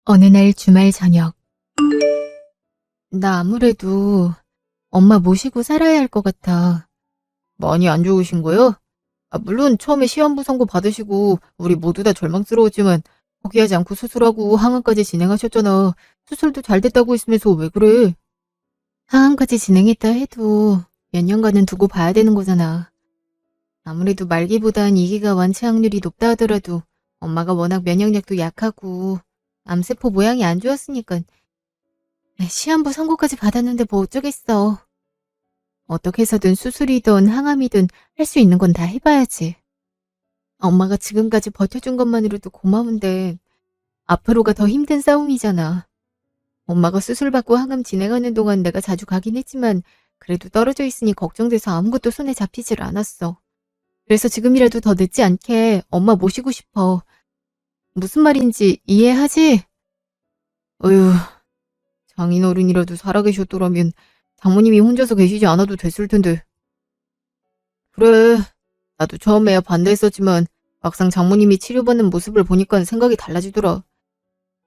어느 날 주말 저녁. 나 아무래도 엄마 모시고 살아야 할 것 같아. 많이 안 좋으신 거요? 물론 처음에 시한부 선고 받으시고 우리 모두 다 절망스러웠지만 포기하지 않고 수술하고 항암까지 진행하셨잖아. 수술도 잘 됐다고 했으면서 왜 그래? 항암까지 진행했다 해도 몇 년간은 두고 봐야 되는 거잖아. 아무래도 말기보단 이기가 완치 확률이 높다 하더라도 엄마가 워낙 면역력도 약하고 암세포 모양이 안 좋았으니까 시한부 선고까지 받았는데 뭐 어쩌겠어. 어떻게 해서든 수술이든 항암이든 할 수 있는 건 다 해봐야지. 엄마가 지금까지 버텨준 것만으로도 고마운데 앞으로가 더 힘든 싸움이잖아. 엄마가 수술받고 항암 진행하는 동안 내가 자주 가긴 했지만 그래도 떨어져 있으니 걱정돼서 아무것도 손에 잡히질 않았어. 그래서 지금이라도 더 늦지 않게 엄마 모시고 싶어. 무슨 말인지 이해하지? 어휴, 장인어른이라도 살아계셨더라면 장모님이 혼자서 계시지 않아도 됐을 텐데. 그래, 나도 처음에야 반대했었지만 막상 장모님이 치료받는 모습을 보니까 생각이 달라지더라.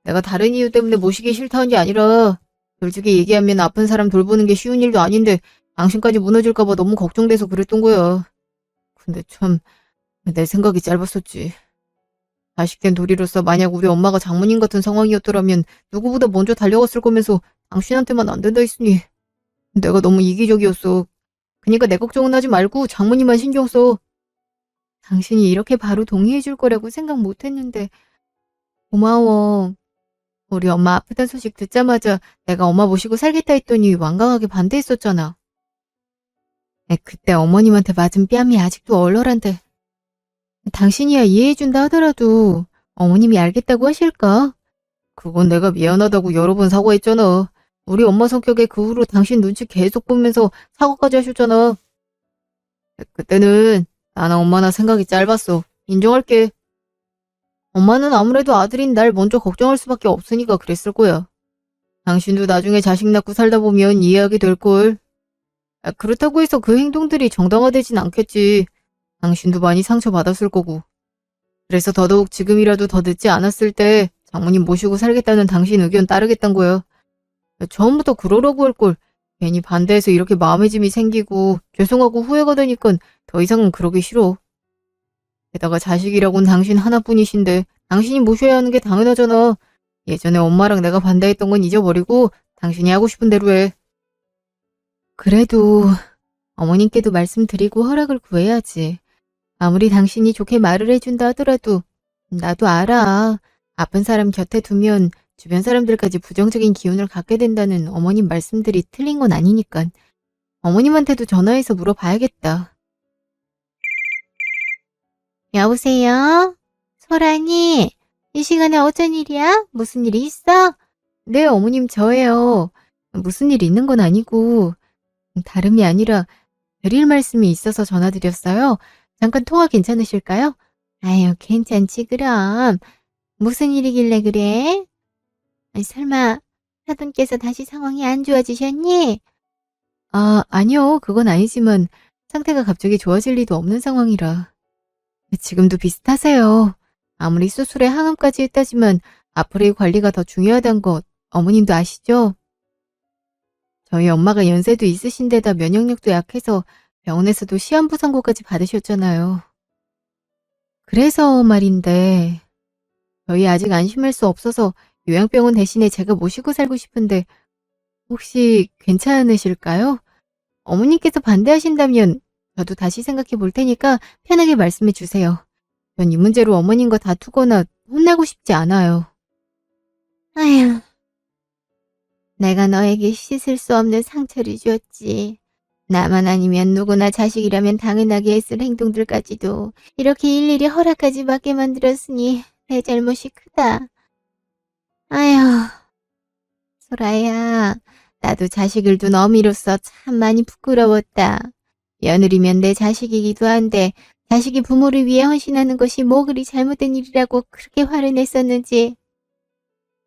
내가 다른 이유 때문에 모시기 싫다는 게 아니라 솔직히 얘기하면 아픈 사람 돌보는 게 쉬운 일도 아닌데 당신까지 무너질까 봐 너무 걱정돼서 그랬던 거야. 근데 참 내 생각이 짧았었지. 자식된 도리로서 만약 우리 엄마가 장모님 같은 상황이었더라면 누구보다 먼저 달려갔을 거면서 당신한테만 안 된다 했으니 내가 너무 이기적이었어. 그러니까 내 걱정은 하지 말고 장모님만 신경 써. 당신이 이렇게 바로 동의해줄 거라고 생각 못했는데 고마워. 우리 엄마 아프단 소식 듣자마자 내가 엄마 모시고 살겠다 했더니 완강하게 반대했었잖아. 그때 어머님한테 맞은 뺨이 아직도 얼얼한데 당신이야 이해해준다 하더라도 어머님이 알겠다고 하실까? 그건 내가 미안하다고 여러 번 사과했잖아. 우리 엄마 성격에 그 후로 당신 눈치 계속 보면서 사과까지 하셨잖아. 그때는 나나 엄마나 생각이 짧았어. 인정할게. 엄마는 아무래도 아들인 날 먼저 걱정할 수밖에 없으니까 그랬을 거야. 당신도 나중에 자식 낳고 살다 보면 이해하게 될걸. 그렇다고 해서 그 행동들이 정당화되진 않겠지. 당신도 많이 상처받았을 거고. 그래서 더더욱 지금이라도 더 늦지 않았을 때 장모님 모시고 살겠다는 당신 의견 따르겠단 거야. 처음부터 그러라고 할 걸. 괜히 반대해서 이렇게 마음의 짐이 생기고 죄송하고 후회가 되니까 더 이상은 그러기 싫어. 게다가 자식이라곤 당신 하나뿐이신데 당신이 모셔야 하는 게 당연하잖아. 예전에 엄마랑 내가 반대했던 건 잊어버리고 당신이 하고 싶은 대로 해. 그래도 어머님께도 말씀드리고 허락을 구해야지. 아무리 당신이 좋게 말을 해준다 하더라도 나도 알아. 아픈 사람 곁에 두면 주변 사람들까지 부정적인 기운을 갖게 된다는 어머님 말씀들이 틀린 건 아니니까. 어머님한테도 전화해서 물어봐야겠다. 여보세요? 소란이, 이 시간에 어쩐 일이야? 무슨 일이 있어? 네, 어머님 저예요. 무슨 일 있는 건 아니고 다름이 아니라 드릴 말씀이 있어서 전화드렸어요. 잠깐 통화 괜찮으실까요? 아유, 괜찮지 그럼. 무슨 일이길래 그래? 아니, 설마 사돈께서 다시 상황이 안 좋아지셨니? 아, 아니요. 그건 아니지만 상태가 갑자기 좋아질 리도 없는 상황이라. 지금도 비슷하세요. 아무리 수술에 항암까지 했다지만 앞으로의 관리가 더 중요하단 것 어머님도 아시죠? 저희 엄마가 연세도 있으신 데다 면역력도 약해서 병원에서도 시한부 선고까지 받으셨잖아요. 그래서 말인데 저희 아직 안심할 수 없어서 요양병원 대신에 제가 모시고 살고 싶은데 혹시 괜찮으실까요? 어머님께서 반대하신다면 저도 다시 생각해 볼 테니까 편하게 말씀해 주세요. 전 이 문제로 어머님과 다투거나 혼나고 싶지 않아요. 아휴, 내가 너에게 씻을 수 없는 상처를 줬지. 나만 아니면 누구나 자식이라면 당연하게 했을 행동들까지도 이렇게 일일이 허락까지 받게 만들었으니 내 잘못이 크다. 아휴, 소라야, 나도 자식을 둔 어미로서 참 많이 부끄러웠다. 며느리면 내 자식이기도 한데 자식이 부모를 위해 헌신하는 것이 뭐 그리 잘못된 일이라고 그렇게 화를 냈었는지.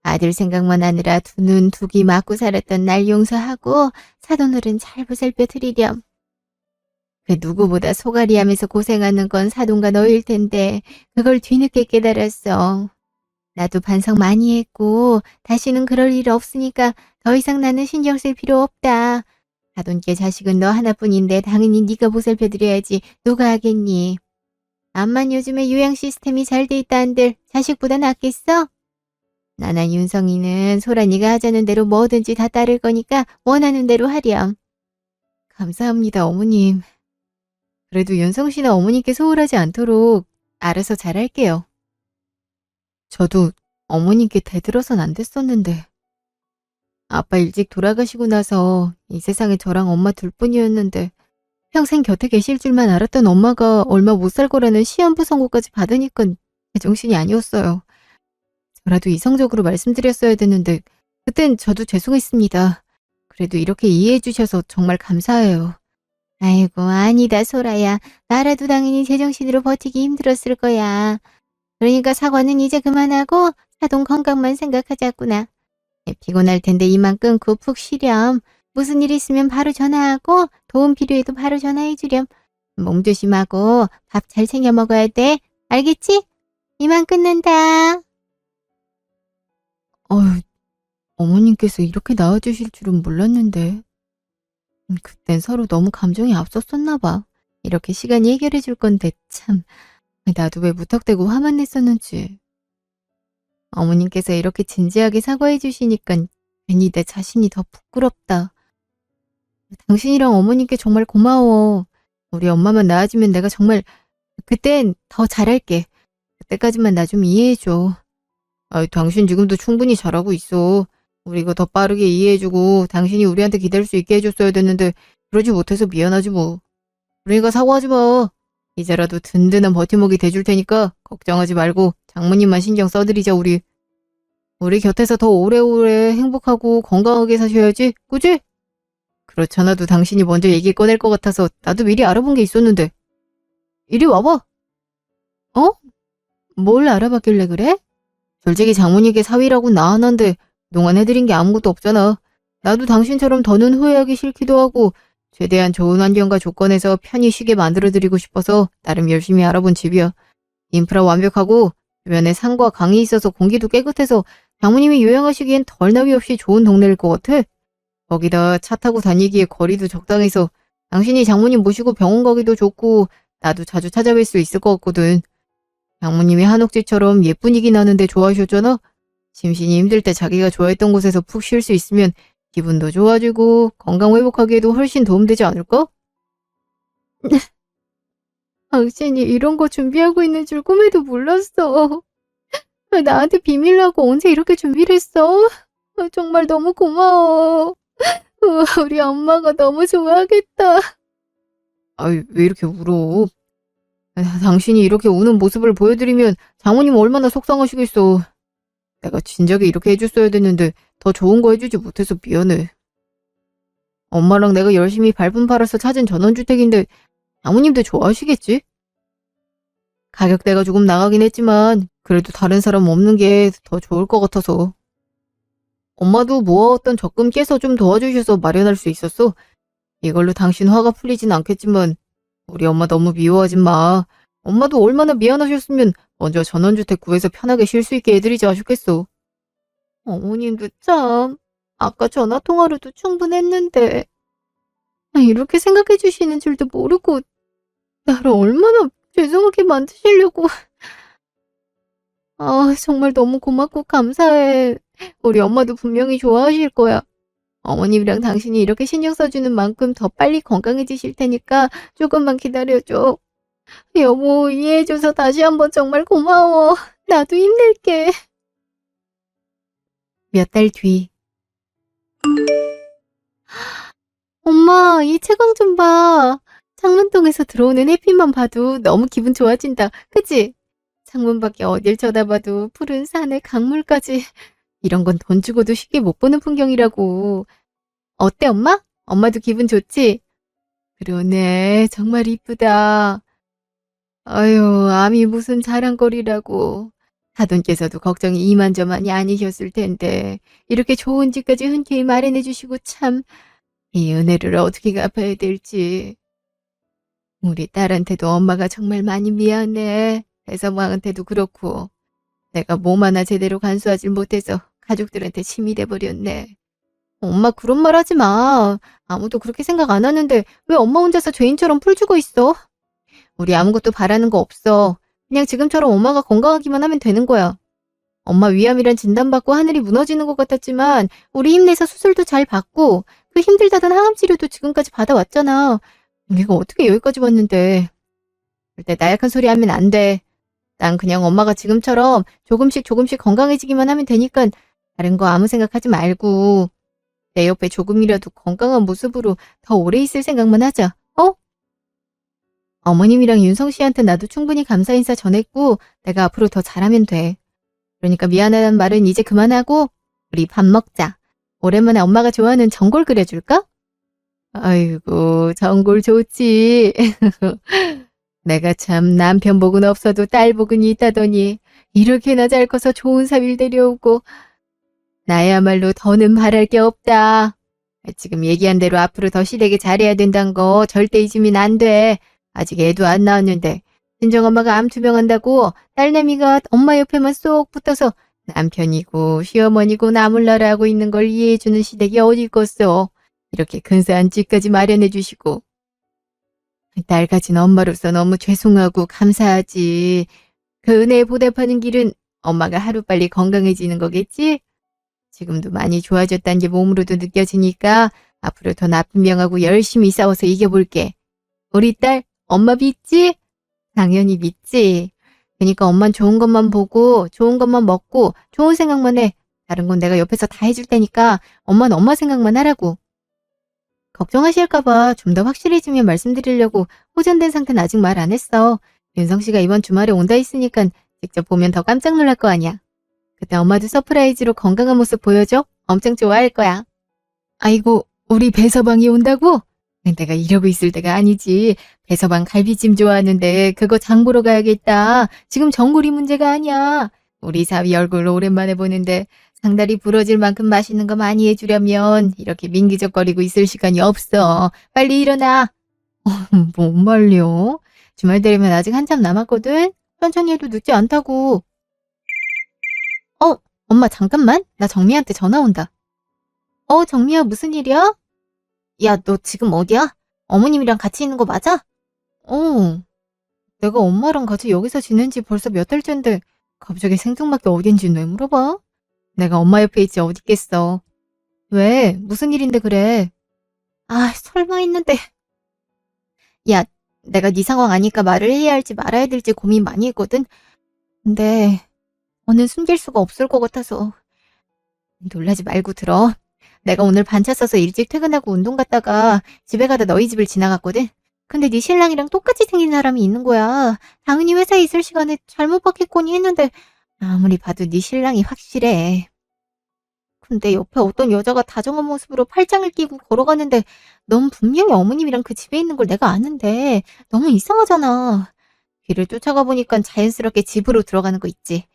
아들 생각만 하느라 두 눈 두 귀 맞고 살았던 날 용서하고 사돈어른 잘 보살펴 드리렴. 그 누구보다 소갈이 하면서 고생하는 건 사돈과 너일 텐데 그걸 뒤늦게 깨달았어. 나도 반성 많이 했고 다시는 그럴 일 없으니까 더 이상 나는 신경 쓸 필요 없다. 사돈께 자식은 너 하나뿐인데 당연히 네가 보살펴드려야지. 누가 하겠니? 암만 요즘에 요양 시스템이 잘 돼 있다 한들 자식보다 낫겠어? 나나 윤성이는 소란이가 하자는 대로 뭐든지 다 따를 거니까 원하는 대로 하렴. 감사합니다, 어머님. 그래도 윤성 씨나 어머니께 소홀하지 않도록 알아서 잘할게요. 저도 어머님께 대들어선 안 됐었는데. 아빠 일찍 돌아가시고 나서 이 세상에 저랑 엄마 둘뿐이었는데 평생 곁에 계실 줄만 알았던 엄마가 얼마 못 살 거라는 시한부 선고까지 받으니까 제정신이 아니었어요. 저라도 이성적으로 말씀드렸어야 됐는데 그땐 저도 죄송했습니다. 그래도 이렇게 이해해 주셔서 정말 감사해요. 아이고, 아니다, 소라야. 나라도 당연히 제정신으로 버티기 힘들었을 거야. 그러니까 사과는 이제 그만하고 사돈 건강만 생각하자꾸나. 피곤할 텐데 이만 끊고 푹 쉬렴. 무슨 일 있으면 바로 전화하고 도움 필요해도 바로 전화해주렴. 몸 조심하고 밥 잘 챙겨 먹어야 돼. 알겠지? 이만 끊는다. 어휴, 어머님께서 이렇게 나와주실 줄은 몰랐는데. 그땐 서로 너무 감정이 앞섰었나 봐. 이렇게 시간이 해결해 줄 건데 참, 나도 왜 무턱대고 화만 냈었는지. 어머님께서 이렇게 진지하게 사과해 주시니까 괜히 내 자신이 더 부끄럽다. 당신이랑 어머님께 정말 고마워. 우리 엄마만 나아지면 내가 정말 그땐 더 잘할게. 그때까지만 나 좀 이해해줘. 당신 지금도 충분히 잘하고 있어. 우리가 더 빠르게 이해해주고 당신이 우리한테 기댈 수 있게 해줬어야 됐는데 그러지 못해서 미안하지 뭐. 그러니까 사과하지 마. 이제라도 든든한 버팀목이 돼줄 테니까 걱정하지 말고 장모님만 신경 써드리자 우리. 우리 곁에서 더 오래오래 행복하고 건강하게 사셔야지. 그지? 그렇잖아도 당신이 먼저 얘기 꺼낼 것 같아서 나도 미리 알아본 게 있었는데. 이리 와봐. 어? 뭘 알아봤길래 그래? 솔직히 장모님께 사위라고 나 하나인데 그동안 해드린 게 아무것도 없잖아. 나도 당신처럼 더는 후회하기 싫기도 하고 최대한 좋은 환경과 조건에서 편히 쉬게 만들어드리고 싶어서 나름 열심히 알아본 집이야. 인프라 완벽하고 주변에 산과 강이 있어서 공기도 깨끗해서 장모님이 요양하시기엔 덜 나위 없이 좋은 동네일 것 같아. 거기다 차 타고 다니기에 거리도 적당해서 당신이 장모님 모시고 병원 가기도 좋고 나도 자주 찾아뵐 수 있을 것 같거든. 장모님이 한옥집처럼 예쁘긴 하는데 좋아하셨잖아? 심신이 힘들 때 자기가 좋아했던 곳에서 푹 쉴 수 있으면 기분도 좋아지고 건강 회복하기에도 훨씬 도움되지 않을까? 당신이 이런 거 준비하고 있는 줄 꿈에도 몰랐어. 나한테 비밀로 하고 언제 이렇게 준비를 했어? 정말 너무 고마워. 우리 엄마가 너무 좋아하겠다. 아이, 왜 이렇게 울어? 당신이 이렇게 우는 모습을 보여드리면 장모님 얼마나 속상하시겠어. 내가 진작에 이렇게 해줬어야 됐는데 더 좋은 거 해주지 못해서 미안해. 엄마랑 내가 열심히 발품 팔아서 찾은 전원주택인데 장모님도 좋아하시겠지? 가격대가 조금 나가긴 했지만 그래도 다른 사람 없는 게 더 좋을 것 같아서. 엄마도 모아왔던 적금 깨서 좀 도와주셔서 마련할 수 있었어. 이걸로 당신 화가 풀리진 않겠지만 우리 엄마 너무 미워하지 마. 엄마도 얼마나 미안하셨으면 먼저 전원주택 구해서 편하게 쉴 수 있게 해드리지 하셨겠어. 어머님도 참, 아까 전화통화로도 충분했는데 이렇게 생각해 주시는 줄도 모르고 나를 얼마나 죄송하게 만드시려고. 정말 너무 고맙고 감사해. 우리 엄마도 분명히 좋아하실 거야. 어머님이랑 당신이 이렇게 신경 써주는 만큼 더 빨리 건강해지실 테니까 조금만 기다려줘. 여보, 이해해줘서 다시 한번 정말 고마워. 나도 힘낼게. 몇 달 뒤. 엄마, 이 채광 좀 봐. 창문통에서 들어오는 햇빛만 봐도 너무 기분 좋아진다. 그치? 창문 밖에 어딜 쳐다봐도 푸른 산에 강물까지. 이런 건 돈 주고도 쉽게 못 보는 풍경이라고. 어때, 엄마? 엄마도 기분 좋지? 그러네. 정말 이쁘다. 아유, 암이 무슨 자랑거리라고. 사돈께서도 걱정이 이만저만이 아니셨을 텐데 이렇게 좋은 집까지 흔쾌히 마련해 주시고 참 이 은혜를 어떻게 갚아야 될지. 우리 딸한테도 엄마가 정말 많이 미안해. 배서방한테도 그렇고. 내가 몸 하나 제대로 간수하지 못해서 가족들한테 침이 돼버렸네. 엄마 그런 말 하지 마. 아무도 그렇게 생각 안 하는데 왜 엄마 혼자서 죄인처럼 풀주고 있어? 우리 아무것도 바라는 거 없어. 그냥 지금처럼 엄마가 건강하기만 하면 되는 거야. 엄마 위암이란 진단받고 하늘이 무너지는 것 같았지만 우리 힘내서 수술도 잘 받고 그 힘들다던 항암 치료도 지금까지 받아왔잖아. 우리가 어떻게 여기까지 왔는데. 절대 나약한 소리 하면 안 돼. 난 그냥 엄마가 지금처럼 조금씩 건강해지기만 하면 되니까 다른 거 아무 생각하지 말고 내 옆에 조금이라도 건강한 모습으로 더 오래 있을 생각만 하자. 어? 어머님이랑 윤성 씨한테 나도 충분히 감사 인사 전했고 내가 앞으로 더 잘하면 돼. 그러니까 미안하다는 말은 이제 그만하고 우리 밥 먹자. 오랜만에 엄마가 좋아하는 전골 끓여줄까? 아이고 전골 좋지. 내가 참 남편 복은 없어도 딸 복은 있다더니 이렇게나 잘 커서 좋은 사위를 데려오고 나야말로 더는 바랄 게 없다. 지금 얘기한 대로 앞으로 더 시댁에 잘해야 된다는 거 절대 잊으면 안 돼. 아직 애도 안 낳았는데 친정엄마가 암 투병한다고 딸내미가 엄마 옆에만 쏙 붙어서 남편이고 시어머니고 나몰라라 하고 있는 걸 이해해주는 시댁이 어디 있겠어. 이렇게 근사한 집까지 마련해 주시고. 딸 가진 엄마로서 너무 죄송하고 감사하지. 그 은혜에 보답하는 길은 엄마가 하루빨리 건강해지는 거겠지? 지금도 많이 좋아졌다는 게 몸으로도 느껴지니까 앞으로 더 나쁜 병하고 열심히 싸워서 이겨볼게. 우리 딸 엄마 믿지? 당연히 믿지. 그러니까 엄만 좋은 것만 보고 좋은 것만 먹고 좋은 생각만 해. 다른 건 내가 옆에서 다 해줄 테니까 엄마는 엄마 생각만 하라고. 걱정하실까봐 좀 더 확실해지면 말씀드리려고 호전된 상태는 아직 말 안 했어. 윤성 씨가 이번 주말에 온다 했으니까 직접 보면 더 깜짝 놀랄 거 아니야. 그때 엄마도 서프라이즈로 건강한 모습 보여줘? 엄청 좋아할 거야. 아이고, 우리 배서방이 온다고? 내가 이러고 있을 때가 아니지. 배서방 갈비찜 좋아하는데 그거 장 보러 가야겠다. 지금 전골이 문제가 아니야. 우리 사위 얼굴 오랜만에 보는데 상다리 부러질 만큼 맛있는 거 많이 해주려면 이렇게 민기적거리고 있을 시간이 없어. 빨리 일어나. 뭔 말려? 주말 되려면 아직 한참 남았거든? 천천히 해도 늦지 않다고. 엄마 잠깐만. 나 정미한테 전화 온다. 정미야 무슨 일이야? 야, 너 지금 어디야? 어머님이랑 같이 있는 거 맞아? 내가 엄마랑 같이 여기서 지낸 지 벌써 몇 달째인데 갑자기 생뚱맞게 어딘지는 왜 물어봐? 내가 엄마 옆에 있지 어디 있겠어. 왜? 무슨 일인데 그래? 설마 했는데. 야, 내가 네 상황 아니까 말을 해야 할지 말아야 될지 고민 많이 했거든? 근데 너는 숨길 수가 없을 것 같아서. 놀라지 말고 들어. 내가 오늘 반차 써서 일찍 퇴근하고 운동 갔다가 집에 가다 너희 집을 지나갔거든? 근데 네 신랑이랑 똑같이 생긴 사람이 있는 거야. 당연히 회사에 있을 시간에 잘못 봤겠거니 했는데 아무리 봐도 네 신랑이 확실해. 근데 옆에 어떤 여자가 다정한 모습으로 팔짱을 끼고 걸어가는데 넌 분명히 어머님이랑 그 집에 있는 걸 내가 아는데 너무 이상하잖아. 뒤를 쫓아가 보니까 자연스럽게 집으로 들어가는 거 있지.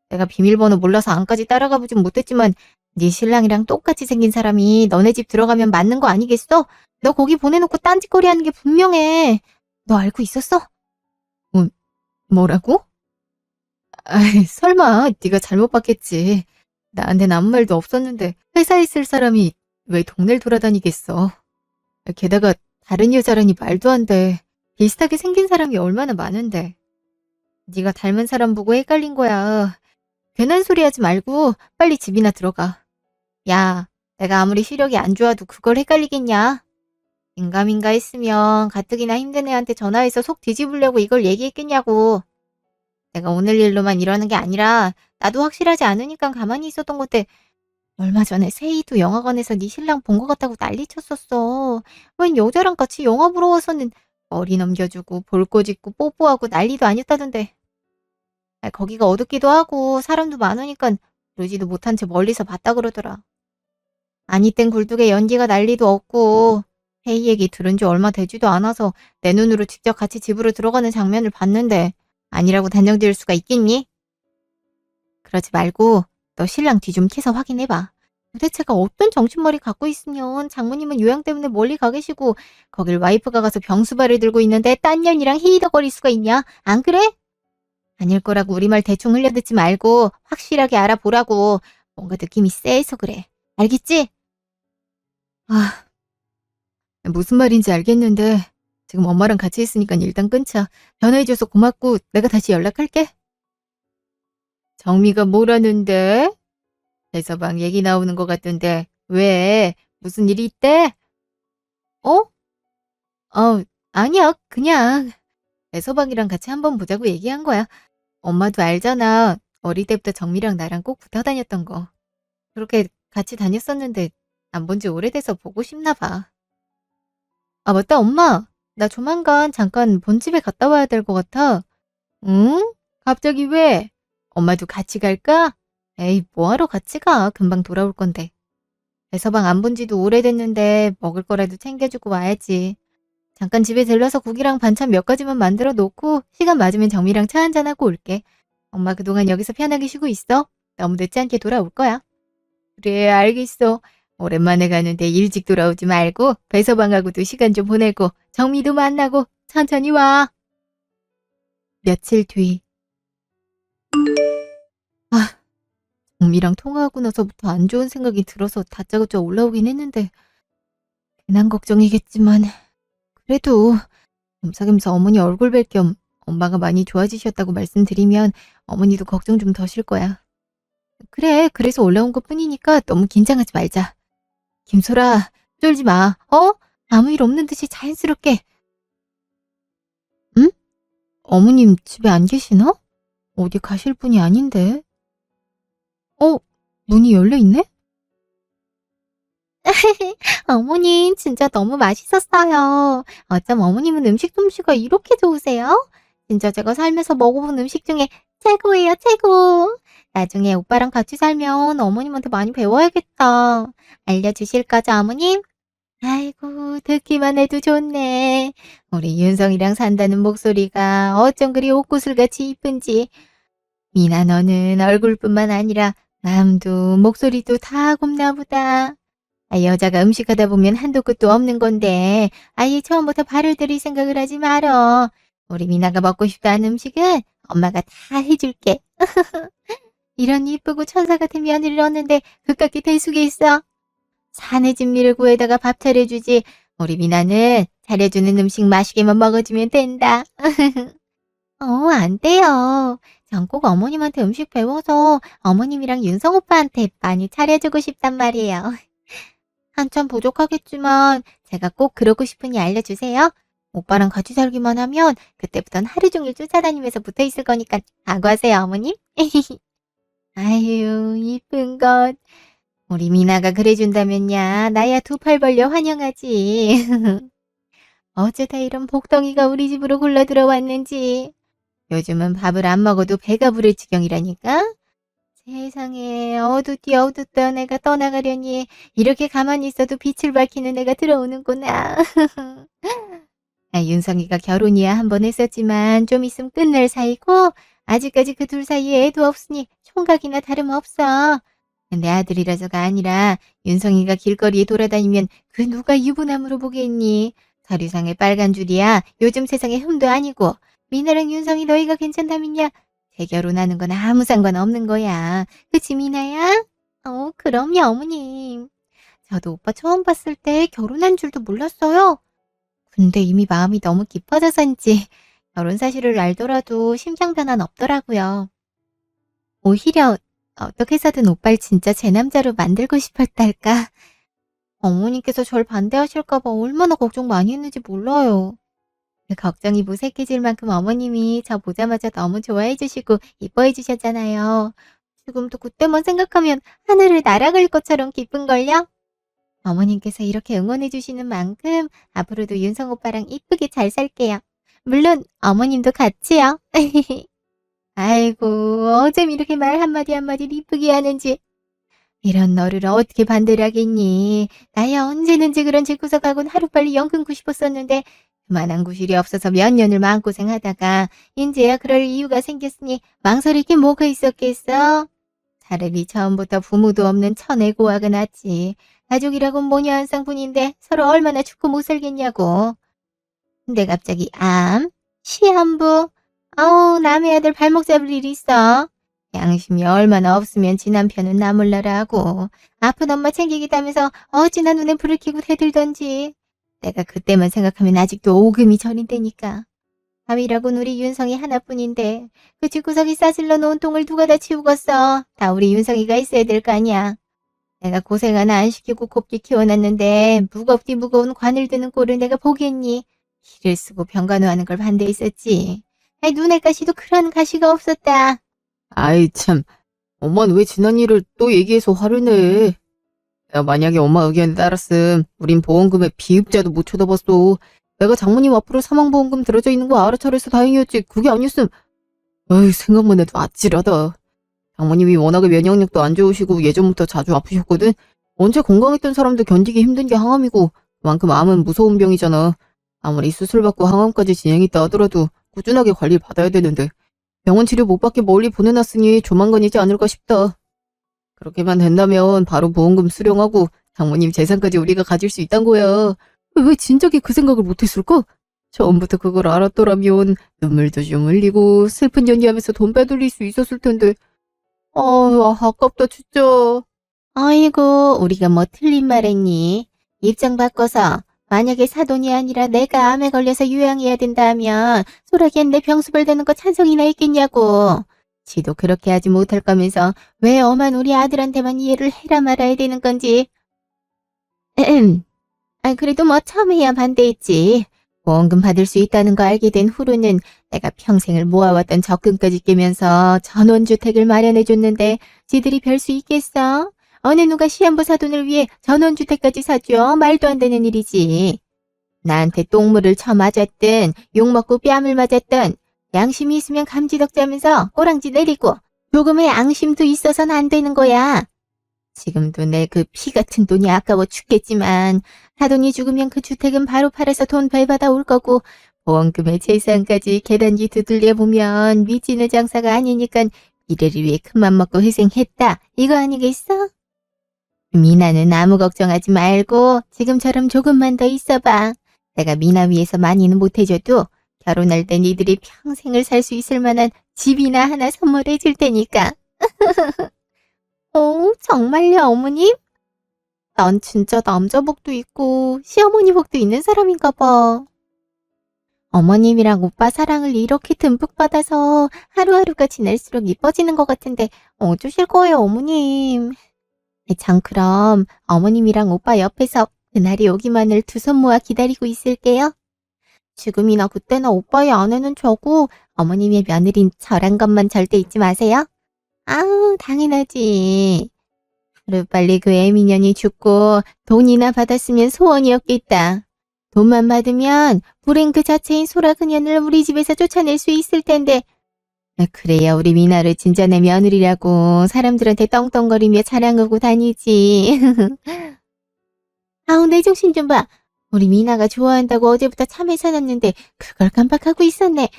내가 비밀번호 몰라서 안까지 따라가 보진 못했지만 네 신랑이랑 똑같이 생긴 사람이 너네 집 들어가면 맞는 거 아니겠어? 너 거기 보내놓고 딴짓거리 하는 게 분명해. 너 알고 있었어? 뭐라고? 설마 네가 잘못 봤겠지. 나한텐 아무 말도 없었는데 회사에 있을 사람이 왜 동네를 돌아다니겠어. 게다가 다른 여자라니 말도 안 돼. 비슷하게 생긴 사람이 얼마나 많은데. 네가 닮은 사람 보고 헷갈린 거야. 괜한 소리 하지 말고 빨리 집이나 들어가. 야, 내가 아무리 시력이 안 좋아도 그걸 헷갈리겠냐? 인가민가 했으면 가뜩이나 힘든 애한테 전화해서 속 뒤집으려고 이걸 얘기했겠냐고. 내가 오늘 일로만 이러는 게 아니라 나도 확실하지 않으니까 가만히 있었던 건데 얼마 전에 세희도 영화관에서 네 신랑 본 것 같다고 난리쳤었어. 웬 여자랑 같이 영화 보러 와서는 머리 넘겨주고 볼꼬 짚고 뽀뽀하고 난리도 아니었다던데. 거기가 어둡기도 하고 사람도 많으니까 그러지도 못한 채 멀리서 봤다 그러더라. 아니 땐 굴뚝에 연기가 난리도 없고 세희 얘기 들은 지 얼마 되지도 않아서 내 눈으로 직접 같이 집으로 들어가는 장면을 봤는데 아니라고 단정 지을 수가 있겠니? 그러지 말고 너 신랑 뒤 좀 캐서 확인해봐. 도대체가 어떤 정신머리 갖고 있으면 장모님은 요양 때문에 멀리 가 계시고 거길 와이프가 가서 병수발을 들고 있는데 딴 년이랑 히히덕거릴 수가 있냐? 안 그래? 아닐 거라고 우리말 대충 흘려듣지 말고 확실하게 알아보라고. 뭔가 느낌이 쎄해서 그래. 알겠지? 아, 무슨 말인지 알겠는데 지금 엄마랑 같이 있으니까 일단 끊자. 전화해줘서 고맙고 내가 다시 연락할게. 정미가 뭐라는데? 대서방 얘기 나오는 것 같던데 왜? 무슨 일이 있대? 어? 아니야. 그냥 대서방이랑 같이 한번 보자고 얘기한 거야. 엄마도 알잖아. 어릴 때부터 정미랑 나랑 꼭 붙어 다녔던 거. 그렇게 같이 다녔었는데 안 본 지 오래돼서 보고 싶나 봐. 아, 맞다, 엄마. 나 조만간 잠깐 본집에 갔다 와야 될 것 같아. 응? 갑자기 왜? 엄마도 같이 갈까? 에이, 뭐하러 같이 가? 금방 돌아올 건데. 배서방 안 본 지도 오래됐는데 먹을 거라도 챙겨주고 와야지. 잠깐 집에 들러서 국이랑 반찬 몇 가지만 만들어 놓고 시간 맞으면 정미랑 차 한잔하고 올게. 엄마 그동안 여기서 편하게 쉬고 있어. 너무 늦지 않게 돌아올 거야. 그래, 알겠어. 오랜만에 가는데 일찍 돌아오지 말고 배서방하고도 시간 좀 보내고 정미도 만나고 천천히 와. 며칠 뒤. 아, 정미랑 통화하고 나서부터 안 좋은 생각이 들어서 다짜고짜 올라오긴 했는데 괜한 걱정이겠지만 그래도 겸사겸사 어머니 얼굴 뵐 겸 엄마가 많이 좋아지셨다고 말씀드리면 어머니도 걱정 좀 더실 거야. 그래, 그래서 올라온 것 뿐이니까 너무 긴장하지 말자. 김소라, 쫄지 마. 아무 일 없는 듯이 자연스럽게. 응? 어머님 집에 안 계시나? 어디 가실 분이 아닌데. 문이 열려 있네? 어머님 진짜 너무 맛있었어요. 어쩜 어머님은 음식 솜씨가 이렇게 좋으세요? 진짜 제가 살면서 먹어본 음식 중에 최고예요, 최고. 나중에 오빠랑 같이 살면 어머님한테 많이 배워야겠다. 알려주실 거죠, 어머님? 아이고, 듣기만 해도 좋네. 우리 윤성이랑 산다는 목소리가 어쩜 그리 옥구슬같이 이쁜지. 미나 너는 얼굴뿐만 아니라 마음도 목소리도 다 곱나 보다. 여자가 음식하다 보면 한도 끝도 없는 건데 아예 처음부터 발을 들일 생각을 하지 말어. 우리 미나가 먹고 싶다는 음식은 엄마가 다 해줄게. 이런 이쁘고 천사 같은 며느리를 얻는데 그깟게 대수게 있어. 산의 진미를 구해다가 밥 차려주지. 우리 미나는 차려주는 음식 맛있게만 먹어주면 된다. 안 돼요. 전 꼭 어머님한테 음식 배워서 어머님이랑 윤성 오빠한테 많이 차려주고 싶단 말이에요. 한참 부족하겠지만 제가 꼭 그러고 싶으니 알려주세요. 오빠랑 같이 살기만 하면 그때부턴 하루 종일 쫓아다니면서 붙어 있을 거니까 각오하세요, 어머님. 아유, 이쁜 것. 우리 미나가 그래준다면야 나야 두 팔 벌려 환영하지. 어쩌다 이런 복덩이가 우리 집으로 굴러 들어왔는지. 요즘은 밥을 안 먹어도 배가 부를 지경이라니까. 세상에 어둡디 어둡던 애가 떠나가려니 이렇게 가만히 있어도 빛을 밝히는 애가 들어오는구나. 윤성이가 결혼이야 한 번 했었지만 좀 있으면 끝날 사이고 아직까지 그 둘 사이에 애도 없으니 총각이나 다름없어. 내 아들이라서가 아니라 윤성이가 길거리에 돌아다니면 그 누가 유부남으로 보겠니? 서류상에 빨간 줄이야 요즘 세상에 흠도 아니고. 미나랑 윤성이 너희가 괜찮다면야 재결혼하는 건 아무 상관없는 거야. 그치 미나야? 그럼요 어머님. 저도 오빠 처음 봤을 때 결혼한 줄도 몰랐어요. 근데 이미 마음이 너무 깊어져서인지 결혼 사실을 알더라도 심장 변화는 없더라고요. 오히려 어떻게 해서든 오빠를 진짜 제 남자로 만들고 싶었달까. 어머니께서 절 반대하실까 봐 얼마나 걱정 많이 했는지 몰라요. 그 걱정이 무색해질 만큼 어머님이 저 보자마자 너무 좋아해 주시고 이뻐해 주셨잖아요. 지금도 그때만 생각하면 하늘을 날아갈 것처럼 기쁜걸요? 어머님께서 이렇게 응원해 주시는 만큼 앞으로도 윤성 오빠랑 이쁘게 잘 살게요. 물론 어머님도 같이요. 아이고, 어쩜 이렇게 말 한마디 한마디를 이쁘게 하는지. 이런 너를 어떻게 반대를 하겠니? 나야 언제는지 그런 집구석하고는 하루빨리 영 끊고 싶었었는데 그만한 구실이 없어서 몇 년을 마음고생하다가 인제야 그럴 이유가 생겼으니 망설일 게 뭐가 있었겠어? 차라리 처음부터 부모도 없는 천애고아가 낫지. 가족이라곤 모녀 한 쌍뿐인데 서로 얼마나 죽고 못 살겠냐고. 근데 갑자기 암? 시한부? 아우, 남의 아들 발목 잡을 일이 있어. 양심이 얼마나 없으면 지 남편은 나 몰라라 하고 아픈 엄마 챙기기도 하면서 어찌나 눈에 불을 켜고 대들던지. 내가 그때만 생각하면 아직도 오금이 저린다니까. 밥이라곤 우리 윤성이 하나뿐인데 그 집구석이 싸질러 놓은 통을 누가 다 치우겠어. 다 우리 윤성이가 있어야 될 거 아니야. 내가 고생 하나 안 시키고 곱게 키워놨는데 무겁디 무거운 관을 드는 꼴을 내가 보겠니. 기를 쓰고 병간호하는 걸 반대했었지. 아이, 눈에 가시도 그런 가시가 없었다. 아이, 참. 엄마는 왜 지난 일을 또 얘기해서 화를 내? 내가 만약에 엄마 의견에 따랐음, 우린 보험금에 비읍자도 못 쳐다봤어. 내가 장모님 앞으로 사망보험금 들어져 있는 거 알아차려서 다행이었지. 그게 아니었음. 어이, 생각만 해도 아찔하다. 장모님이 워낙에 면역력도 안 좋으시고 예전부터 자주 아프셨거든. 언제 건강했던 사람도 견디기 힘든 게 항암이고, 그만큼 암은 무서운 병이잖아. 아무리 수술받고 항암까지 진행했다 하더라도 꾸준하게 관리를 받아야 되는데, 병원 치료 못 받게 멀리 보내놨으니 조만간이지 않을까 싶다. 그렇게만 된다면 바로 보험금 수령하고 장모님 재산까지 우리가 가질 수 있단 거야. 왜 진작에 그 생각을 못했을까? 처음부터 그걸 알았더라면 눈물도 좀 흘리고 슬픈 연기하면서 돈 빼돌릴 수 있었을 텐데. 아깝다 진짜. 아이고, 우리가 뭐 틀린 말 했니? 입장 바꿔서 만약에 사돈이 아니라 내가 암에 걸려서 요양해야 된다 하면 소라기엔 내 병수벌 되는 거 찬성이나 있겠냐고. 지도 그렇게 하지 못할 거면서 왜 엄한 우리 아들한테만 이해를 해라 말아야 되는 건지. 그래도 뭐 처음에야 반대했지. 보험금 받을 수 있다는 거 알게 된 후로는 내가 평생을 모아왔던 적금까지 깨면서 전원주택을 마련해줬는데 지들이 별 수 있겠어? 어느 누가 시한부 사돈을 위해 전원주택까지 사줘? 말도 안 되는 일이지. 나한테 똥물을 쳐맞았든 욕먹고 뺨을 맞았든 양심이 있으면 감지덕자면서 꼬랑지 내리고 조금의 앙심도 있어서는 안 되는 거야. 지금도 내 그 피 같은 돈이 아까워 죽겠지만 사돈이 죽으면 그 주택은 바로 팔아서 돈 벌받아 올 거고 보험금의 재산까지 계단기 두들려 보면 미치는 장사가 아니니까 미래를 위해 큰맘 먹고 희생했다. 이거 아니겠어? 미나는 아무 걱정하지 말고 지금처럼 조금만 더 있어봐. 내가 미나 위해서 많이는 못해줘도 결혼할 때 니들이 평생을 살 수 있을 만한 집이나 하나 선물해 줄 테니까. 정말요, 어머님? 난 진짜 남자 복도 있고 시어머니 복도 있는 사람인가 봐. 어머님이랑 오빠 사랑을 이렇게 듬뿍 받아서 하루하루가 지날수록 이뻐지는 것 같은데 어쩌실 거예요, 어머님? 전 그럼 어머님이랑 오빠 옆에서 그날이 오기만을 두 손 모아 기다리고 있을게요. 지금이나 그때나 오빠의 아내는 저고 어머님의 며느린 저란 것만 절대 잊지 마세요. 아우, 당연하지. 하루빨리 그 애미년이 죽고 돈이나 받았으면 소원이었겠다. 돈만 받으면 불행 그 자체인 소라 그년을 우리 집에서 쫓아낼 수 있을 텐데. 그래야 우리 미나를 진짜 내 며느리라고 사람들한테 떵떵거리며 자랑하고 다니지. 아우, 내 정신 좀 봐. 우리 미나가 좋아한다고 어제부터 참외 사놨는데 그걸 깜빡하고 있었네.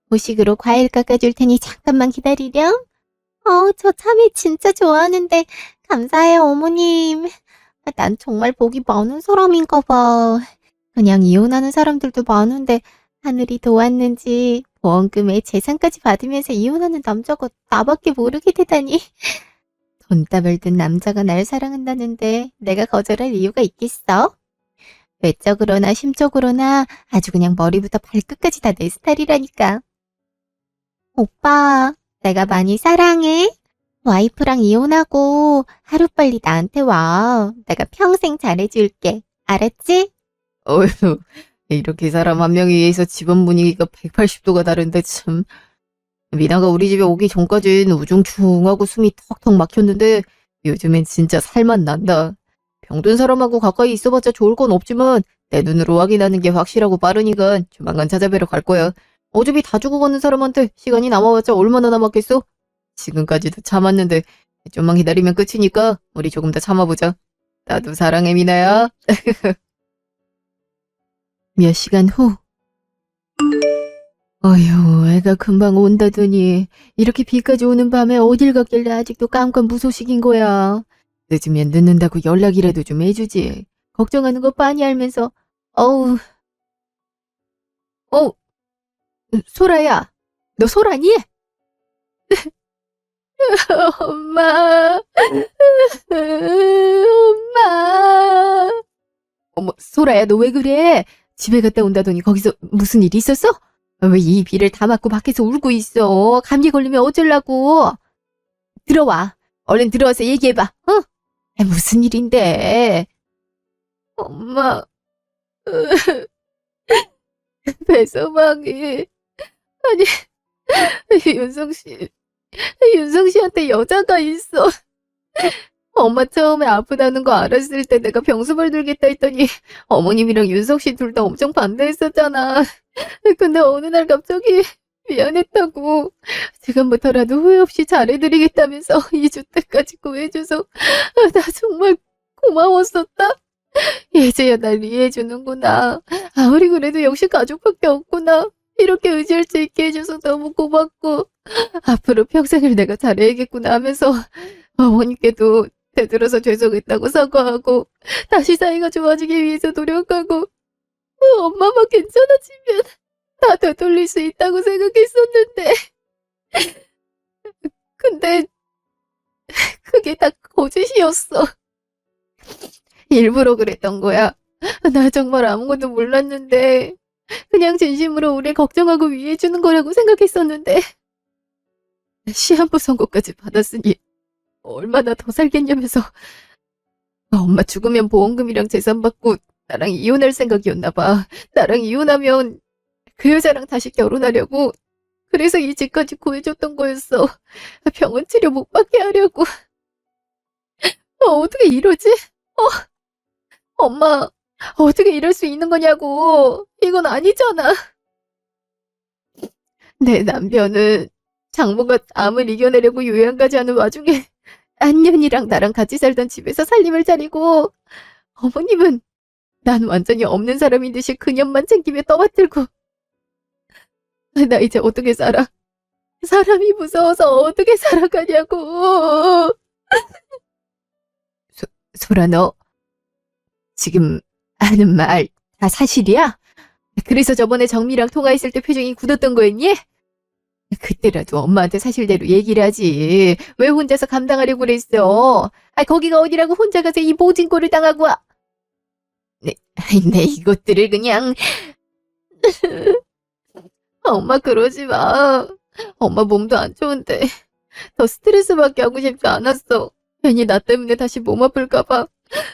후식으로 과일 깎아줄 테니 잠깐만 기다리렴. 저 참외 진짜 좋아하는데 감사해요, 어머님. 난 정말 복이 많은 사람인가 봐. 그냥 이혼하는 사람들도 많은데 하늘이 도왔는지 보험금에 재산까지 받으면서 이혼하는 남자가 나밖에 모르게 되다니. 돈다발 든 남자가 날 사랑한다는데 내가 거절할 이유가 있겠어? 외적으로나 심적으로나 아주 그냥 머리부터 발끝까지 다 내 스타일이라니까. 오빠, 내가 많이 사랑해. 와이프랑 이혼하고 하루빨리 나한테 와. 내가 평생 잘해줄게. 알았지? 어휴, 이렇게 사람 한 명에 의해서 집안 분위기가 180도가 다른데 참. 미나가 우리 집에 오기 전까진 우중충하고 숨이 턱턱 막혔는데 요즘엔 진짜 살맛 난다. 병든 사람하고 가까이 있어봤자 좋을 건 없지만 내 눈으로 확인하는 게 확실하고 빠르니까 조만간 찾아뵈러 갈 거야. 어차피 다 죽어가는 사람한테 시간이 남아봤자 얼마나 남았겠어? 지금까지도 참았는데 좀만 기다리면 끝이니까 우리 조금 더 참아보자. 나도 사랑해, 미나야. 몇 시간 후. 어휴, 애가 금방 온다더니 이렇게 비까지 오는 밤에 어딜 갔길래 아직도 깜깜 무소식인 거야. 늦으면 늦는다고 연락이라도 좀 해주지. 걱정하는 거 빤히 알면서. 어우. 소라야. 너 소라니? 엄마. 엄마. 어머, 소라야, 너 왜 그래? 집에 갔다 온다더니 거기서 무슨 일 있었어? 왜 이 비를 다 맞고 밖에서 울고 있어? 감기 걸리면 어쩌려고? 들어와. 얼른 들어와서 얘기해봐, 어? 무슨 일인데? 엄마, 배서방이, 아니, 윤성 씨한테 여자가 있어. 엄마 처음에 아프다는 거 알았을 때 내가 병수발 들겠다 했더니 어머님이랑 윤석 씨 둘 다 엄청 반대했었잖아. 근데 어느 날 갑자기 미안했다고 지금부터라도 후회 없이 잘해드리겠다면서 이 주택까지 구해줘서 나 정말 고마웠었다. 이제야 날 이해해주는구나. 아무리 그래도 역시 가족밖에 없구나. 이렇게 의지할 수 있게 해줘서 너무 고맙고 앞으로 평생을 내가 잘해야겠구나 하면서 어머님께도 되돌아서 죄송했다고 사과하고 다시 사이가 좋아지기 위해서 노력하고 엄마만 괜찮아지면 다 되돌릴 수 있다고 생각했었는데 근데 그게 다 거짓이었어. 일부러 그랬던 거야. 나 정말 아무것도 몰랐는데 그냥 진심으로 우리 걱정하고 위해주는 거라고 생각했었는데 시한부 선고까지 받았으니 얼마나 더 살겠냐면서 엄마 죽으면 보험금이랑 재산 받고 나랑 이혼할 생각이었나 봐. 나랑 이혼하면 그 여자랑 다시 결혼하려고 그래서 이 집까지 구해줬던 거였어. 병원 치료 못 받게 하려고. 어떻게 이러지? 엄마 어떻게 이럴 수 있는 거냐고. 이건 아니잖아. 내 남편은 장모가 암을 이겨내려고 요양까지 하는 와중에 안년이랑 나랑 같이 살던 집에서 살림을 차리고 어머님은 난 완전히 없는 사람인 듯이 그년만 챙기며 떠받들고 나 이제 어떻게 살아? 사람이 무서워서 어떻게 살아가냐고. 소라 너 지금 하는 말 다 사실이야? 그래서 저번에 정미랑 통화했을 때 표정이 굳었던 거였니? 그때라도 엄마한테 사실대로 얘기를 하지. 왜 혼자서 감당하려고 그랬어? 거기가 어디라고 혼자 가서 이 모진 꼴을 당하고 와. 내 이것들을 그냥. 엄마 그러지 마. 엄마 몸도 안 좋은데 더 스트레스 받게 하고 싶지 않았어. 괜히 나 때문에 다시 몸 아플까봐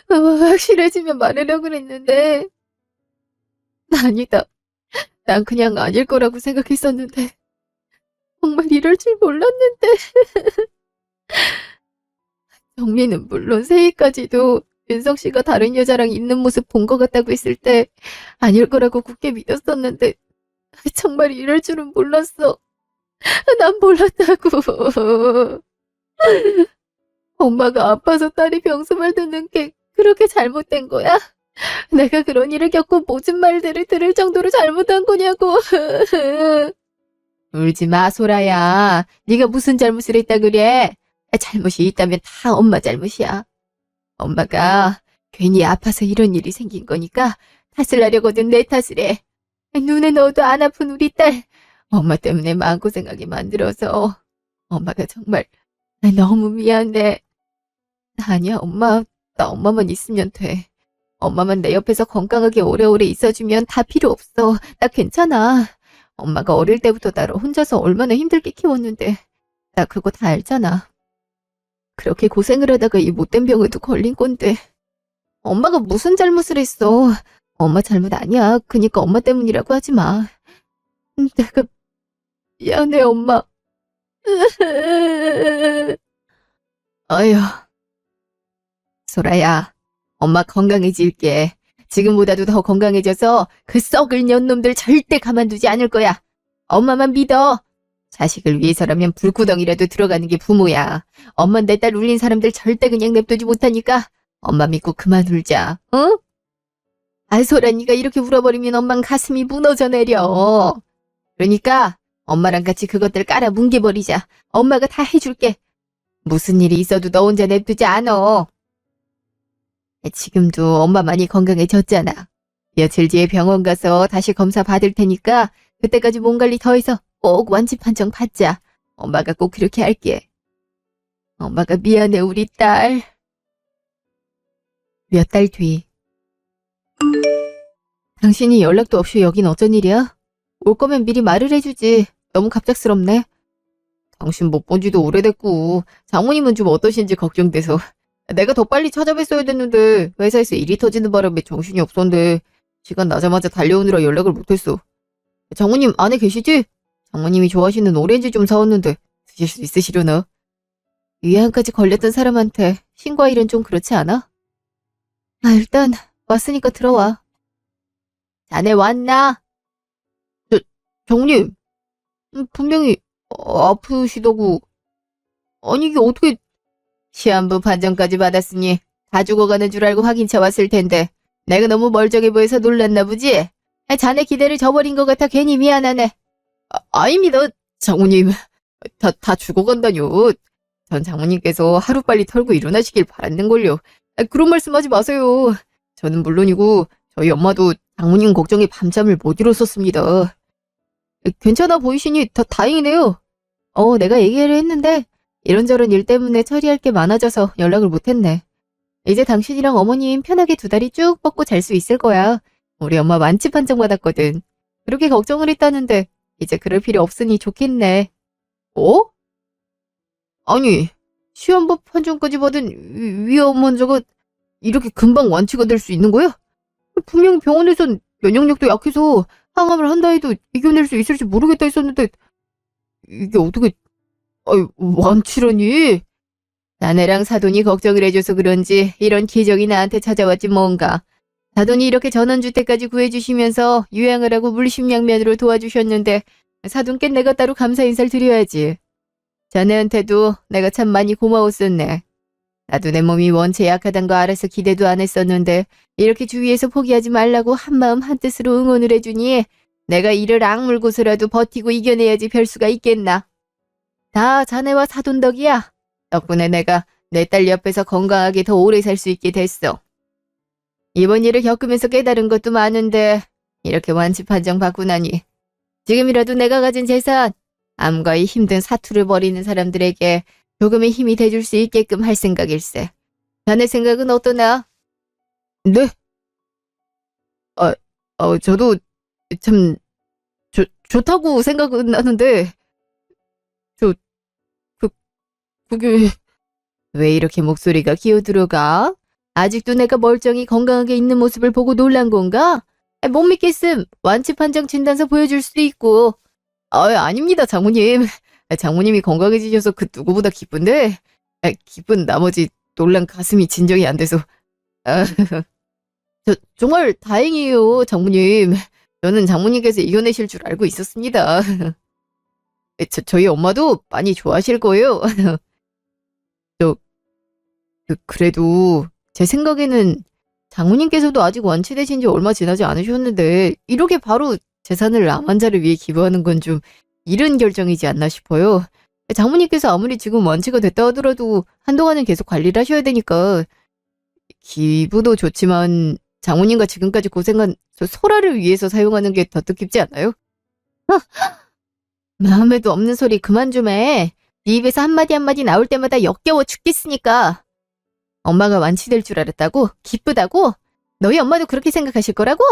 확실해지면 말하려고 그랬는데 아니다. 난 그냥 아닐 거라고 생각했었는데 정말 이럴 줄 몰랐는데. 정민은 물론 세희까지도 윤성 씨가 다른 여자랑 있는 모습 본 것 같다고 했을 때 아닐 거라고 굳게 믿었었는데 정말 이럴 줄은 몰랐어. 난 몰랐다고. 엄마가 아파서 딸이 병수발 듣는 게 그렇게 잘못된 거야? 내가 그런 일을 겪고 모진 말들을 들을 정도로 잘못한 거냐고. 울지 마, 소라야. 네가 무슨 잘못을 했다 그래? 잘못이 있다면 다 엄마 잘못이야. 엄마가 괜히 아파서 이런 일이 생긴 거니까 탓을 하려거든 내 탓을 해. 눈에 넣어도 안 아픈 우리 딸. 엄마 때문에 마음고생하게 만들어서 엄마가 정말 너무 미안해. 아니야, 엄마. 나 엄마만 있으면 돼. 엄마만 내 옆에서 건강하게 오래오래 있어주면 다 필요 없어. 나 괜찮아. 엄마가 어릴 때부터 나를 혼자서 얼마나 힘들게 키웠는데 나 그거 다 알잖아. 그렇게 고생을 하다가 이 못된 병에도 걸린 건데 엄마가 무슨 잘못을 했어. 엄마 잘못 아니야. 그니까 엄마 때문이라고 하지 마. 내가 미안해, 엄마. 아휴. 소라야, 엄마 건강해질게. 지금보다도 더 건강해져서 그 썩을 년놈들 절대 가만두지 않을 거야. 엄마만 믿어. 자식을 위해서라면 불구덩이라도 들어가는 게 부모야. 엄마 내 딸 울린 사람들 절대 그냥 냅두지 못하니까 엄마 믿고 그만 울자. 응? 소라 니가 이렇게 울어버리면 엄만 가슴이 무너져 내려. 그러니까 엄마랑 같이 그것들 깔아 뭉개버리자. 엄마가 다 해줄게. 무슨 일이 있어도 너 혼자 냅두지 않어. 지금도 엄마 많이 건강해졌잖아. 며칠 뒤에 병원 가서 다시 검사 받을 테니까 그때까지 몸 관리 더 해서 꼭 완치 판정 받자. 엄마가 꼭 그렇게 할게. 엄마가 미안해, 우리 딸. 몇 달 뒤. 당신이 연락도 없이 여긴 어쩐 일이야? 올 거면 미리 말을 해주지. 너무 갑작스럽네. 당신 못 본 지도 오래됐고 장모님은 좀 어떠신지 걱정돼서 내가 더 빨리 찾아뵀어야 됐는데 회사에서 일이 터지는 바람에 정신이 없었는데 시간 나자마자 달려오느라 연락을 못했어. 장모님 안에 계시지? 장모님이 좋아하시는 오렌지 좀 사왔는데 드실 수 있으시려나? 위암까지 걸렸던 사람한테 신고할 일은 좀 그렇지 않아? 아, 일단 왔으니까 들어와. 자네 왔나? 장모님, 분명히 아프시다고. 아니 이게 어떻게 시한부 판정까지 받았으니 다 죽어가는 줄 알고 확인차 왔을 텐데 내가 너무 멀쩡해 보여서 놀랐나 보지? 자네 기대를 저버린 것 같아 괜히 미안하네. 아닙니다, 장모님. 다 죽어간다뇨. 전 장모님께서 하루빨리 털고 일어나시길 바랐는걸요. 그런 말씀하지 마세요. 저는 물론이고 저희 엄마도 장모님 걱정에 밤잠을 못 이뤘었습니다. 괜찮아 보이시니 다행이네요. 내가 얘기를 했는데 이런저런 일 때문에 처리할 게 많아져서 연락을 못했네. 이제 당신이랑 어머님 편하게 2다리 쭉 뻗고 잘 수 있을 거야. 우리 엄마 완치 판정 받았거든. 그렇게 걱정을 했다는데 이제 그럴 필요 없으니 좋겠네. 어? 아니, 시한부 판정까지 받은 위암 환자가 이렇게 금방 완치가 될 수 있는 거야? 분명히 병원에선 면역력도 약해서 항암을 한다 해도 이겨낼 수 있을지 모르겠다 했었는데 이게 어떻게 완치라니? 나네랑 사돈이 걱정을 해줘서 그런지 이런 기적이 나한테 찾아왔지 뭔가. 사돈이 이렇게 전원주택까지 구해주시면서 요양을 하고 물심양면으로 도와주셨는데 사돈께 내가 따로 감사 인사를 드려야지. 자네한테도 내가 참 많이 고마웠었네. 나도 내 몸이 원체 약하단 거 알아서 기대도 안 했었는데 이렇게 주위에서 포기하지 말라고 한마음 한뜻으로 응원을 해주니 내가 이를 악물고서라도 버티고 이겨내야지 별 수가 있겠나. 다 자네와 사돈 덕이야. 덕분에 내가 내 딸 옆에서 건강하게 더 오래 살 수 있게 됐어. 이번 일을 겪으면서 깨달은 것도 많은데 이렇게 완치 판정 받고 나니 지금이라도 내가 가진 재산, 암과의 힘든 사투를 벌이는 사람들에게 조금의 힘이 돼줄 수 있게끔 할 생각일세. 자네 생각은 어떠나? 네? 저도 참 좋다고 생각은 하는데 그게 왜 이렇게 목소리가 기어들어가? 아직도 내가 멀쩡히 건강하게 있는 모습을 보고 놀란 건가? 못 믿겠음. 완치 판정 진단서 보여줄 수도 있고. 아닙니다, 장모님. 장모님이 건강해지셔서 그 누구보다 기쁜데 기쁜 나머지 놀란 가슴이 진정이 안 돼서. 아, 정말 다행이에요, 장모님. 저는 장모님께서 이겨내실 줄 알고 있었습니다. 저희 엄마도 많이 좋아하실 거예요. 그래도 제 생각에는 장모님께서도 아직 완치되신 지 얼마 지나지 않으셨는데 이렇게 바로 재산을 암 환자를 위해 기부하는 건 좀 이른 결정이지 않나 싶어요. 장모님께서 아무리 지금 완치가 됐다 하더라도 한동안은 계속 관리를 하셔야 되니까 기부도 좋지만 장모님과 지금까지 고생한 소라를 위해서 사용하는 게 더 뜻깊지 않나요? 마음에도 없는 소리 그만 좀 해. 네 입에서 한마디 한마디 나올 때마다 역겨워 죽겠으니까. 엄마가 완치될 줄 알았다고? 기쁘다고? 너희 엄마도 그렇게 생각하실 거라고?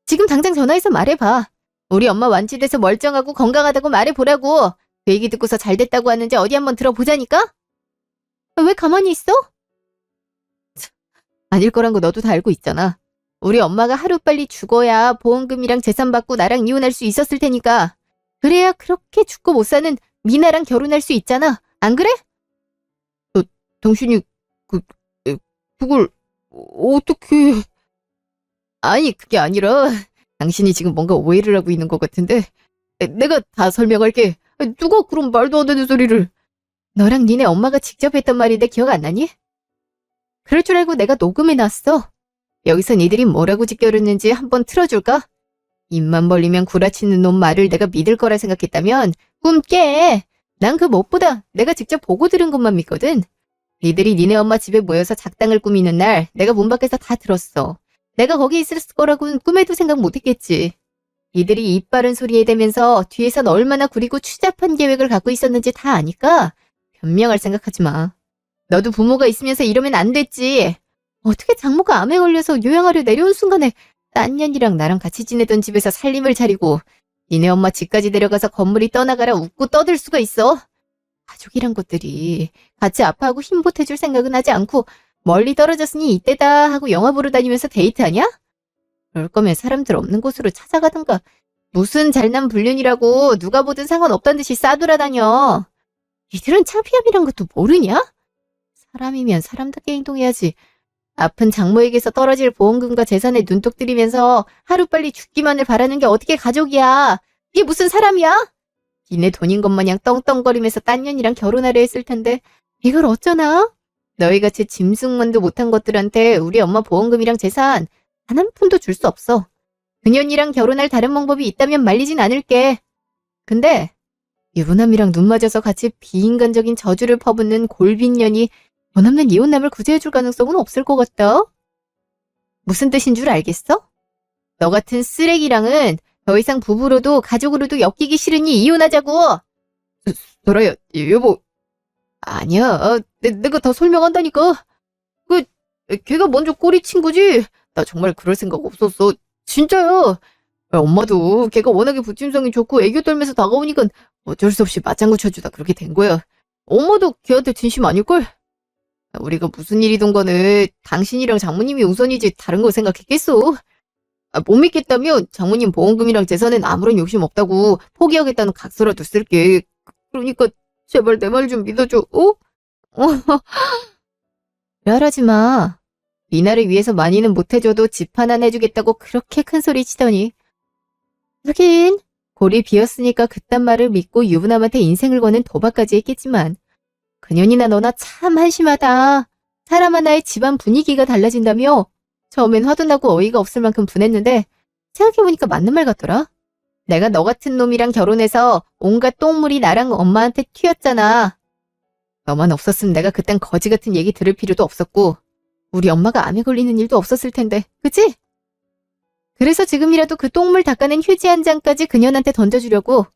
지금 당장 전화해서 말해봐. 우리 엄마 완치돼서 멀쩡하고 건강하다고 말해보라고. 그 얘기 듣고서 잘 됐다고 하는지 어디 한번 들어보자니까? 왜 가만히 있어? 아닐 거란 거 너도 다 알고 있잖아. 우리 엄마가 하루빨리 죽어야 보험금이랑 재산 받고 나랑 이혼할 수 있었을 테니까. 그래야 그렇게 죽고 못 사는 미나랑 결혼할 수 있잖아. 안 그래? 당신이 그걸 어떻게... 아니 그게 아니라 당신이 지금 뭔가 오해를 하고 있는 것 같은데 내가 다 설명할게. 누가 그런 말도 안 되는 소리를. 너랑 니네 엄마가 직접 했던 말인데 기억 안 나니? 그럴 줄 알고 내가 녹음해놨어. 여기서 니들이 뭐라고 짓겨렸는지 한번 틀어줄까? 입만 벌리면 구라치는 놈 말을 내가 믿을 거라 생각했다면 꿈 깨. 난 그 무엇보다 내가 직접 보고 들은 것만 믿거든. 니들이 니네 엄마 집에 모여서 작당을 꾸미는 날 내가 문 밖에서 다 들었어. 내가 거기 있을 거라고는 꿈에도 생각 못했겠지. 이들이 입 바른 소리에 대면서 뒤에선 얼마나 구리고 추잡한 계획을 갖고 있었는지 다 아니까 변명할 생각하지 마. 너도 부모가 있으면서 이러면 안 됐지. 어떻게 장모가 암에 걸려서 요양하려 내려온 순간에 딴 년이랑 나랑 같이 지내던 집에서 살림을 차리고 니네 엄마 집까지 데려가서 건물이 떠나가라 웃고 떠들 수가 있어. 가족이란 것들이 같이 아파하고 힘보태줄 생각은 하지 않고 멀리 떨어졌으니 이때다 하고 영화 보러 다니면서 데이트하냐? 그럴 거면 사람들 없는 곳으로 찾아가든가. 무슨 잘난 불륜이라고 누가 보든 상관없다는 듯이 싸돌아다녀. 이들은 창피함이란 것도 모르냐? 사람이면 사람답게 행동해야지. 아픈 장모에게서 떨어질 보험금과 재산에 눈독 들이면서 하루빨리 죽기만을 바라는 게 어떻게 가족이야. 이게 무슨 사람이야? 니네 돈인 것 마냥 떵떵거리면서 딴 년이랑 결혼하려 했을 텐데 이걸 어쩌나? 너희같이 짐승만도 못한 것들한테 우리 엄마 보험금이랑 재산 단 한 푼도 줄 수 없어. 그년이랑 결혼할 다른 방법이 있다면 말리진 않을게. 근데 유부남이랑 눈 맞아서 같이 비인간적인 저주를 퍼붓는 골빈년이 연없는 이혼남을 구제해줄 가능성은 없을 것 같다. 무슨 뜻인 줄 알겠어? 너 같은 쓰레기랑은 더 이상 부부로도 가족으로도 엮이기 싫으니 이혼하자고. 소라야, 여보. 아니야, 내가 더 설명한다니까. 걔가 먼저 꼬리친 거지. 나 정말 그럴 생각 없었어. 진짜야. 엄마도 걔가 워낙에 부침성이 좋고 애교 떨면서 다가오니까 어쩔 수 없이 맞장구 쳐주다 그렇게 된 거야. 엄마도 걔한테 진심 아닐걸? 우리가 무슨 일이든 간에 당신이랑 장모님이 우선이지 다른 거 생각했겠어? 못 믿겠다면 장모님 보험금이랑 재산엔 아무런 욕심 없다고 포기하겠다는 각서라도 쓸게. 그러니까 제발 내 말 좀 믿어줘. 어? 지랄하지 마. 리나를 위해서 많이는 못해줘도 집 하나 내주겠다고 그렇게 큰 소리 치더니. 하긴 골이 비었으니까 그딴 말을 믿고 유부남한테 인생을 거는 도박까지 했겠지만 그년이나 너나 참 한심하다. 사람 하나의 집안 분위기가 달라진다며 처음엔 화도 나고 어이가 없을 만큼 분했는데 생각해보니까 맞는 말 같더라. 내가 너 같은 놈이랑 결혼해서 온갖 똥물이 나랑 엄마한테 튀었잖아. 너만 없었으면 내가 그딴 거지 같은 얘기 들을 필요도 없었고 우리 엄마가 암에 걸리는 일도 없었을 텐데, 그치? 그래서 지금이라도 그 똥물 닦아낸 휴지 한 장까지 그년한테 던져주려고.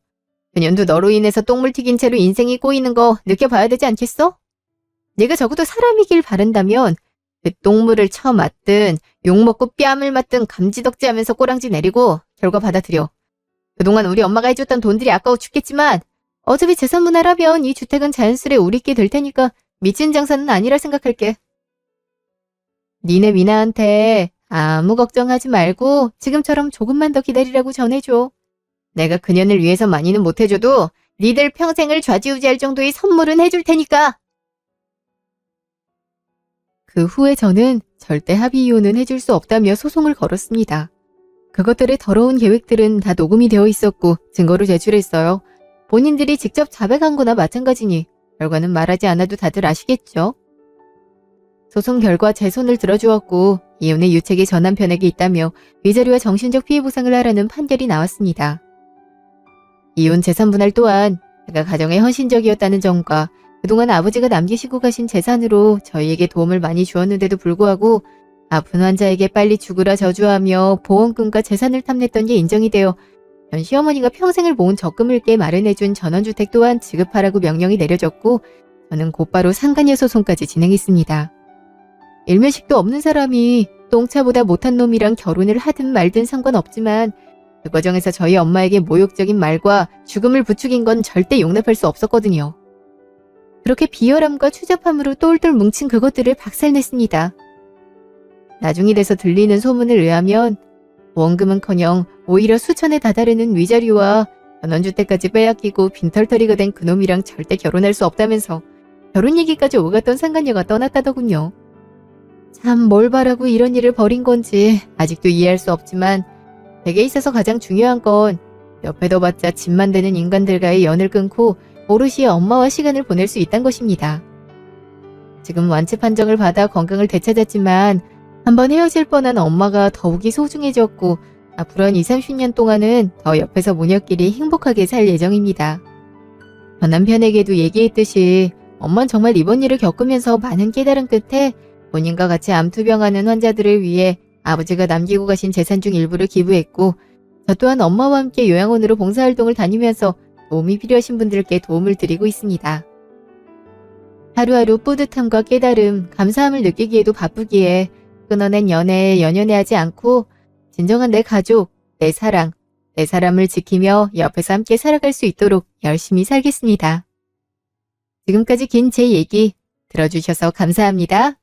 그년도 너로 인해서 똥물 튀긴 채로 인생이 꼬이는 거 느껴봐야 되지 않겠어? 내가 적어도 사람이길 바란다면 그 똥물을 쳐맞든 욕먹고 뺨을 맞든 감지덕지하면서 꼬랑지 내리고 결과 받아들여. 그동안 우리 엄마가 해줬던 돈들이 아까워 죽겠지만 어차피 재산 분할하면 이 주택은 자연스레 우리께 될 테니까 미친 장사는 아니라 생각할게. 니네 미나한테 아무 걱정하지 말고 지금처럼 조금만 더 기다리라고 전해줘. 내가 그년을 위해서 많이는 못해줘도 니들 평생을 좌지우지할 정도의 선물은 해줄 테니까. 그 후에 저는 절대 합의 이혼은 해줄 수 없다며 소송을 걸었습니다. 그것들의 더러운 계획들은 다 녹음이 되어 있었고 증거로 제출했어요. 본인들이 직접 자백한 거나 마찬가지니 결과는 말하지 않아도 다들 아시겠죠? 소송 결과 제 손을 들어주었고 이혼의 유책이 전 남편에게 있다며 위자료와 정신적 피해 보상을 하라는 판결이 나왔습니다. 이혼 재산 분할 또한 제가 가정에 헌신적이었다는 점과 그동안 아버지가 남기시고 가신 재산으로 저희에게 도움을 많이 주었는데도 불구하고 아픈 환자에게 빨리 죽으라 저주하며 보험금과 재산을 탐냈던 게 인정이 되어 전 시어머니가 평생을 모은 적금을 깨 마련해준 전원주택 또한 지급하라고 명령이 내려졌고 저는 곧바로 상간녀 소송까지 진행했습니다. 일면식도 없는 사람이 똥차보다 못한 놈이랑 결혼을 하든 말든 상관없지만 그 과정에서 저희 엄마에게 모욕적인 말과 죽음을 부추긴 건 절대 용납할 수 없었거든요. 그렇게 비열함과 추잡함으로 똘똘 뭉친 그것들을 박살냈습니다. 나중이 돼서 들리는 소문을 의하면 보험금은커녕 오히려 수천에 다다르는 위자료와 전원주택까지 빼앗기고 빈털터리가 된 그놈이랑 절대 결혼할 수 없다면서 결혼 얘기까지 오갔던 상간녀가 떠났다더군요. 참 뭘 바라고 이런 일을 벌인 건지 아직도 이해할 수 없지만 제게 있어서 가장 중요한 건 옆에 둬봤자 집만 되는 인간들과의 연을 끊고 오롯이 엄마와 시간을 보낼 수 있다는 것입니다. 지금 완치 판정을 받아 건강을 되찾았지만 한번 헤어질 뻔한 엄마가 더욱이 소중해졌고 앞으로 한 20-30년 동안은 더 옆에서 모녀끼리 행복하게 살 예정입니다. 전 남편에게도 얘기했듯이 엄마는 정말 이번 일을 겪으면서 많은 깨달음 끝에 본인과 같이 암투병하는 환자들을 위해 아버지가 남기고 가신 재산 중 일부를 기부했고 저 또한 엄마와 함께 요양원으로 봉사활동을 다니면서 도움이 필요하신 분들께 도움을 드리고 있습니다. 하루하루 뿌듯함과 깨달음, 감사함을 느끼기에도 바쁘기에 끊어낸 연애에 연연해하지 않고 진정한 내 가족, 내 사랑, 내 사람을 지키며 옆에서 함께 살아갈 수 있도록 열심히 살겠습니다. 지금까지 긴 제 얘기 들어주셔서 감사합니다.